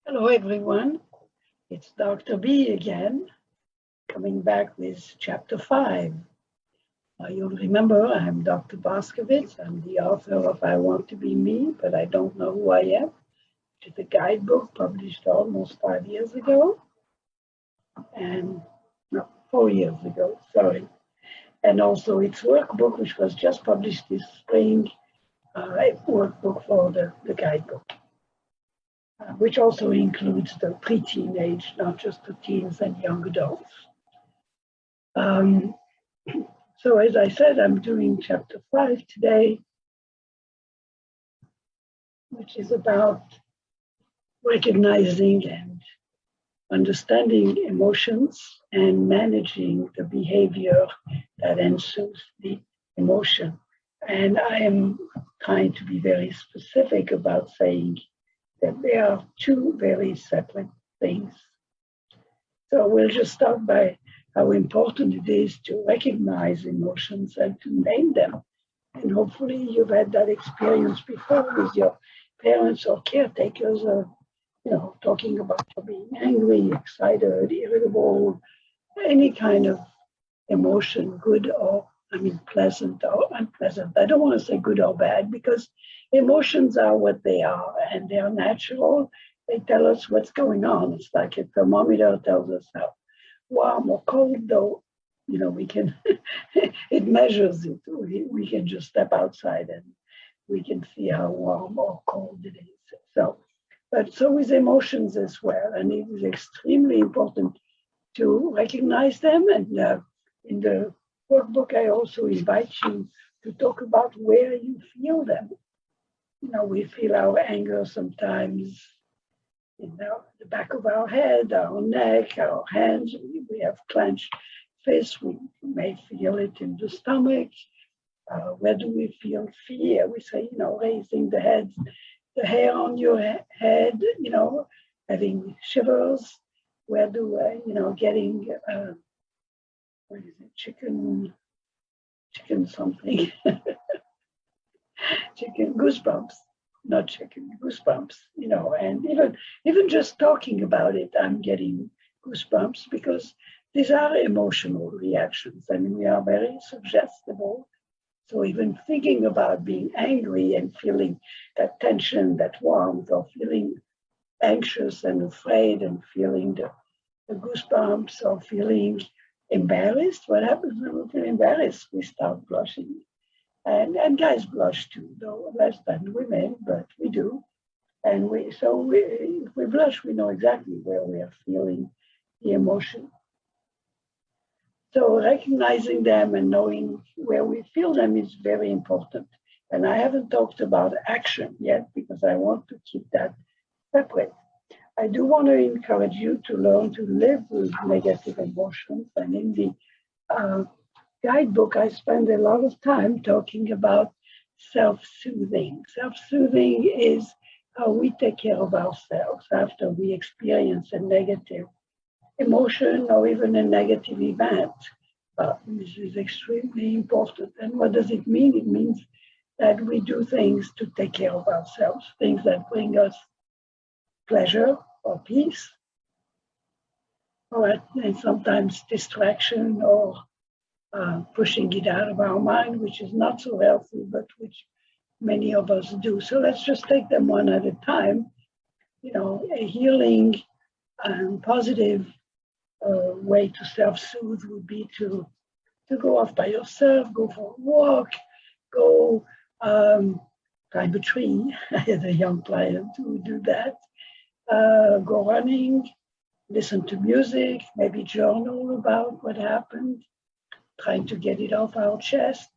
Hello, everyone. It's Dr. B again, coming back with chapter 5. You'll remember I'm Dr. Boscovitz. I'm the author of I Want to Be Me, but I Don't Know Who I Am, which is a guidebook published almost 5 years ago. And no, 4 years ago, sorry. And also its workbook, which was just published this spring, a workbook for the guidebook. Which also includes the preteen age, not just the teens and young adults. So as I said, I'm doing chapter 5 today, which is about recognizing and understanding emotions and managing the behavior that ensues the emotion. And I am trying to be very specific about saying that there are two very separate things. So we'll just start by how important it is to recognize emotions and to name them. And hopefully you've had that experience before with your parents or caretakers, talking about being angry, excited, irritable, any kind of emotion, good or, pleasant or unpleasant. I don't want to say good or bad because emotions are what they are and they are natural. They tell us what's going on. It's like a thermometer tells us how warm or cold, though, we can, it measures it. We can just step outside and we can see how warm or cold it is. But so with emotions as well. And it is extremely important to recognize them. And in the workbook, I also invite you to talk about where you feel them. We feel our anger sometimes in the back of our head, our neck, our hands. We have clenched fists. We may feel it in the stomach. Where do we feel fear? We say, raising the head, the hair on your head, having shivers. Where do getting, what is it, chicken something, chicken goosebumps. Not chicken, goosebumps, and even just talking about it, I'm getting goosebumps because these are emotional reactions and we are very suggestible. So even thinking about being angry and feeling that tension, that warmth, or feeling anxious and afraid and feeling the goosebumps or feeling embarrassed. What happens when we feel embarrassed? We start blushing. And guys blush too, though less than women, but we do. And if we blush, we know exactly where we are feeling the emotion. So recognizing them and knowing where we feel them is very important. And I haven't talked about action yet because I want to keep that separate. I do want to encourage you to learn to live with negative emotions. And in the guidebook, I spend a lot of time talking about self-soothing. Self-soothing is how we take care of ourselves after we experience a negative emotion or even a negative event. This is extremely important. And what does it mean? It means that we do things to take care of ourselves, things that bring us pleasure or peace, or sometimes distraction or pushing it out of our mind, which is not so healthy, but which many of us do. So let's just take them one at a time. A healing and positive way to self-soothe would be to go off by yourself, go for a walk, go climb a tree. I had a young client who would do that. Go running, listen to music, maybe journal about what happened, trying to get it off our chest.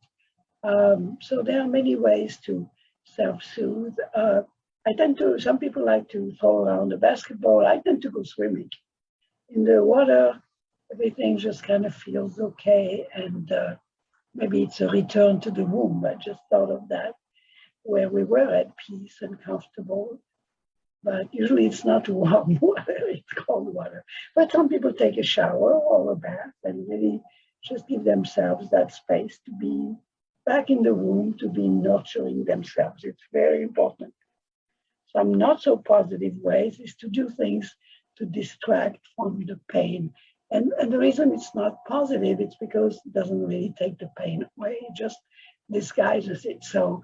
So there are many ways to self-soothe. Some people like to throw around a basketball. I tend to go swimming. In the water, everything just kind of feels okay. And maybe it's a return to the womb. I just thought of that, where we were at peace and comfortable. But usually it's not warm water, it's cold water. But some people take a shower or a bath and really just give themselves that space to be back in the womb, to be nurturing themselves. It's very important. some not so positive ways is to do things to distract from the pain. And the reason it's not positive, it's because it doesn't really take the pain away, it just disguises it. So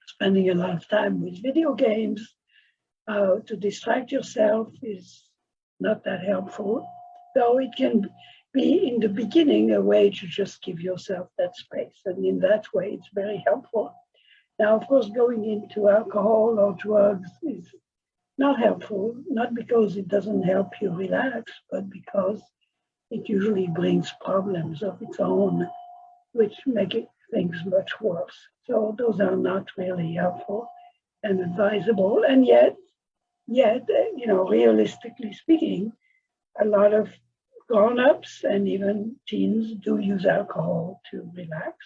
spending a lot of time with video games to distract yourself is not that helpful, though it can be in the beginning a way to just give yourself that space. And in that way, it's very helpful. Now, of course, going into alcohol or drugs is not helpful, not because it doesn't help you relax, but because it usually brings problems of its own, which make things much worse. So those are not really helpful and advisable. And yet, realistically speaking, a lot of grown-ups and even teens do use alcohol to relax,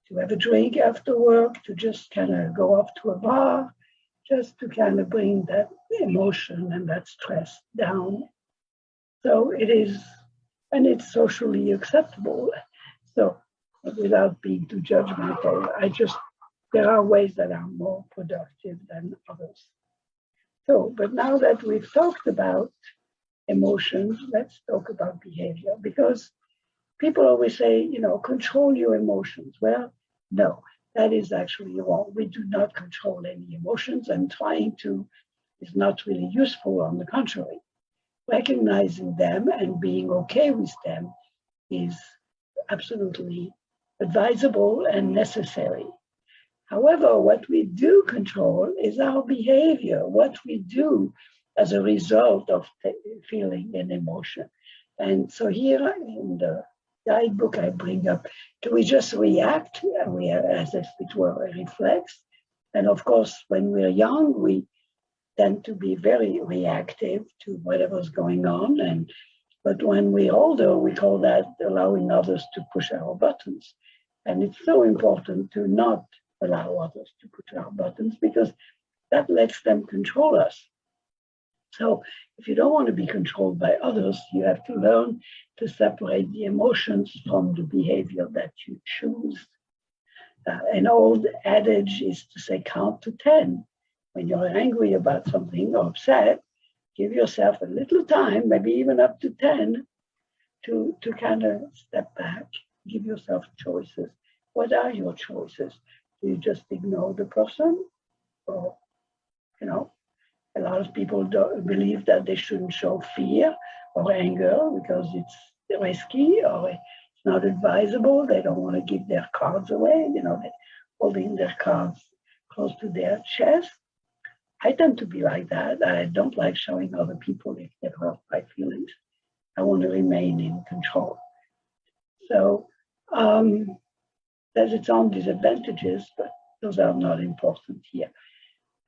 to have a drink after work, to just kind of go off to a bar, just to kind of bring that emotion and that stress down. So it is, and it's socially acceptable. So without being too judgmental, there are ways that are more productive than others. So, but now that we've talked about emotions, let's talk about behavior, because people always say, control your emotions. Well, no, that is actually wrong. We do not control any emotions, and trying to is not really useful. On the contrary, recognizing them and being okay with them is absolutely advisable and necessary. However, what we do control is our behavior, what we do as a result of feeling an emotion. And so here in the guidebook, I bring up, do we just react as if it were a reflex? And of course, when we're young, we tend to be very reactive to whatever's going on. But when we're older, we call that allowing others to push our buttons. And it's so important to not allow others to push our buttons, because that lets them control us. So if you don't want to be controlled by others, you have to learn to separate the emotions from the behavior that you choose. An old adage is to say, count to 10. When you're angry about something or upset, give yourself a little time, maybe even up to 10, to kind of step back, give yourself choices. What are your choices? Do you just ignore the person? Or, a lot of people don't believe that they shouldn't show fear or anger because it's risky or it's not advisable. They don't want to give their cards away, they're holding their cards close to their chest. I tend to be like that. I don't like showing other people if they hurt my feelings. I want to remain in control. So there's its own disadvantages, but those are not important here.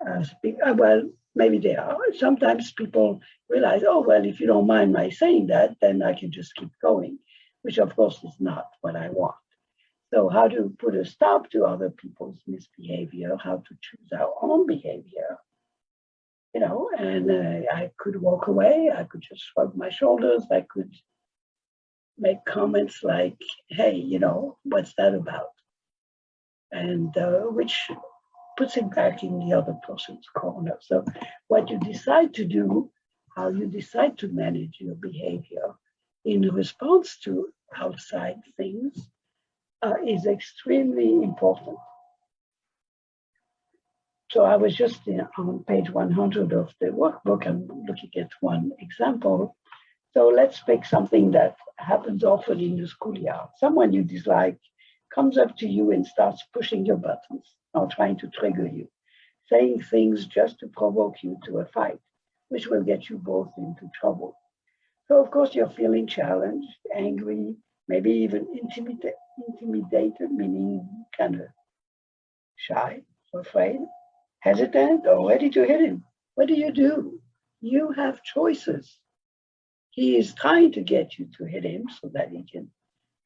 Well, maybe they are. Sometimes people realize, oh, well, if you don't mind my saying that, then I can just keep going, which of course is not what I want. So how to put a stop to other people's misbehavior, how to choose our own behavior, and I could walk away, I could just shrug my shoulders, I could make comments like, hey, what's that about? And which puts it back in the other person's corner. So what you decide to do, how you decide to manage your behavior in response to outside things is extremely important. So I was just on page 100 of the workbook. I'm looking at one example. So let's pick something that happens often in the schoolyard. Someone you dislike comes up to you and starts pushing your buttons or trying to trigger you, saying things just to provoke you to a fight, which will get you both into trouble. So of course you're feeling challenged, angry, maybe even intimidated, meaning kind of shy or afraid, hesitant or ready to hit him. What do? You have choices. He is trying to get you to hit him so that he can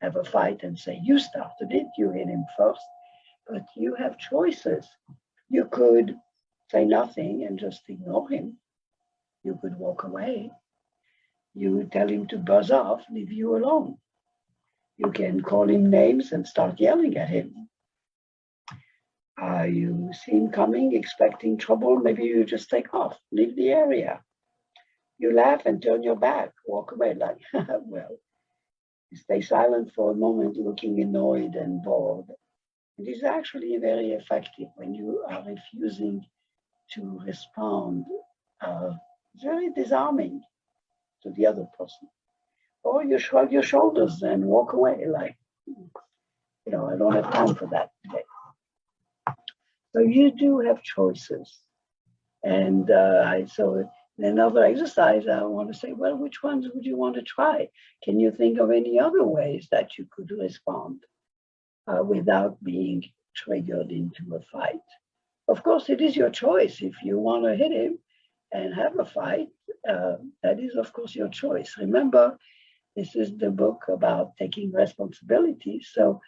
have a fight and say, you started it, you hit him first, but you have choices. You could say nothing and just ignore him. You could walk away. You tell him to buzz off, leave you alone. You can call him names and start yelling at him. You see him coming, expecting trouble, maybe you just take off, leave the area. You laugh and turn your back, walk away like, well, you stay silent for a moment, looking annoyed and bored. It is actually very effective when you are refusing to respond. It's very disarming to the other person. Or you shrug your shoulders and walk away like, I don't have time for that today. So you do have choices. And so in another exercise, I want to say, well, which ones would you want to try? Can you think of any other ways that you could respond without being triggered into a fight? Of course, it is your choice. If you want to hit him and have a fight, that is, of course, your choice. Remember, this is the book about taking responsibility. So,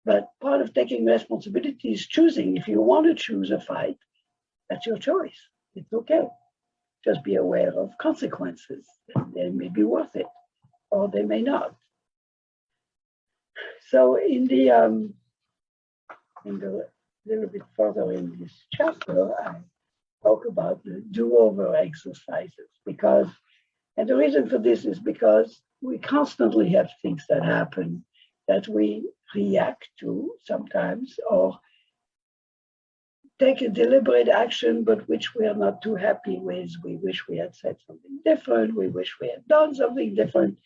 but part of taking responsibility is choosing. If you want to choose a fight, that's your choice. It's okay. Just be aware of consequences. They may be worth it, or they may not. So in the little bit further in this chapter, I talk about the do-over exercises and the reason for this is because we constantly have things that happen that we react to sometimes, or take a deliberate action, but which we are not too happy with. We wish we had said something different. We wish we had done something different.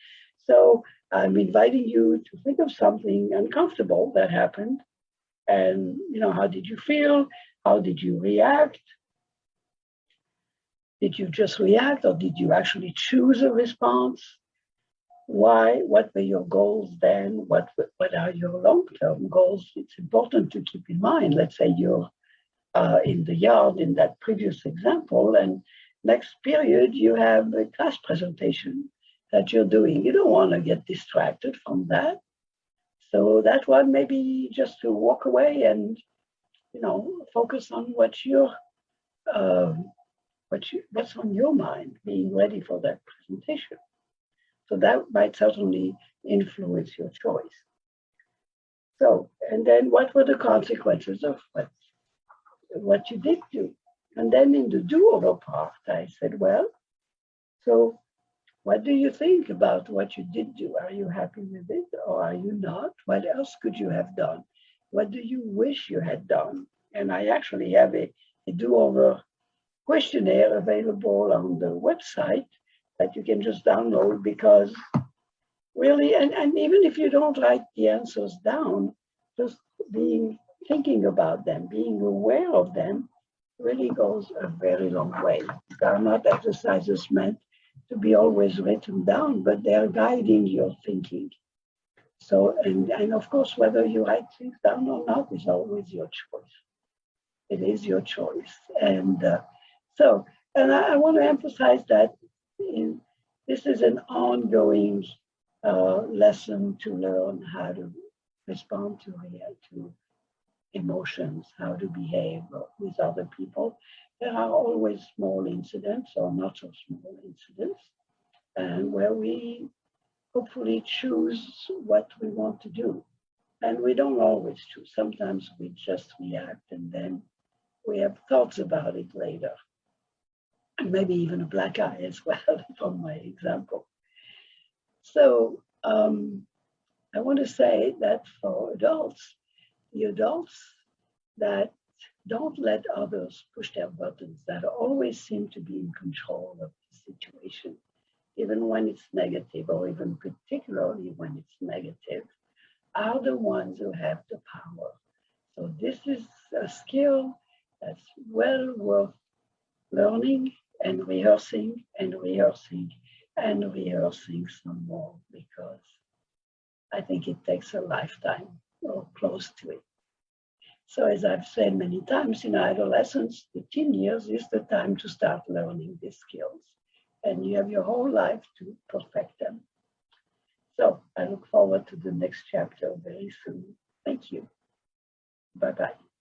So I'm inviting you to think of something uncomfortable that happened. And, how did you feel? How did you react? Did you just react, or did you actually choose a response? Why? What were your goals then? What are your long-term goals? It's important to keep in mind. Let's say you're in the yard in that previous example, and next period you have a class presentation that you're doing. You don't want to get distracted from that. So that one, maybe just to walk away and focus on what's on your mind, being ready for that presentation. So that might certainly influence your choice. So, and then what were the consequences of what you did do? And then in the do-over part, I said, well, so what do you think about what you did do? Are you happy with it, or are you not? What else could you have done? What do you wish you had done? And I actually have a do-over questionnaire available on the website that you can just download, because really, and even if you don't write the answers down, just thinking about them, being aware of them, really goes a very long way. They are not exercises meant to be always written down, but they are guiding your thinking. So, and of course, whether you write things down or not is always your choice. It is your choice. And I want to emphasize that this is an ongoing lesson to learn how to respond to emotions, how to behave with other people. There are always small incidents or not so small incidents, and where we hopefully choose what we want to do. And we don't always choose. Sometimes we just react, and then we have thoughts about it later. And maybe even a black eye as well, from my example. So I want to say that for adults, the adults that don't let others push their buttons, that always seem to be in control of the situation, even when it's negative, or even particularly when it's negative, are the ones who have the power. So this is a skill that's well worth learning and rehearsing and rehearsing and rehearsing some more, because I think it takes a lifetime or close to it. So as I've said many times, in adolescence, the teen years is the time to start learning these skills. And you have your whole life to perfect them. So I look forward to the next chapter very soon. Thank you. Bye-bye.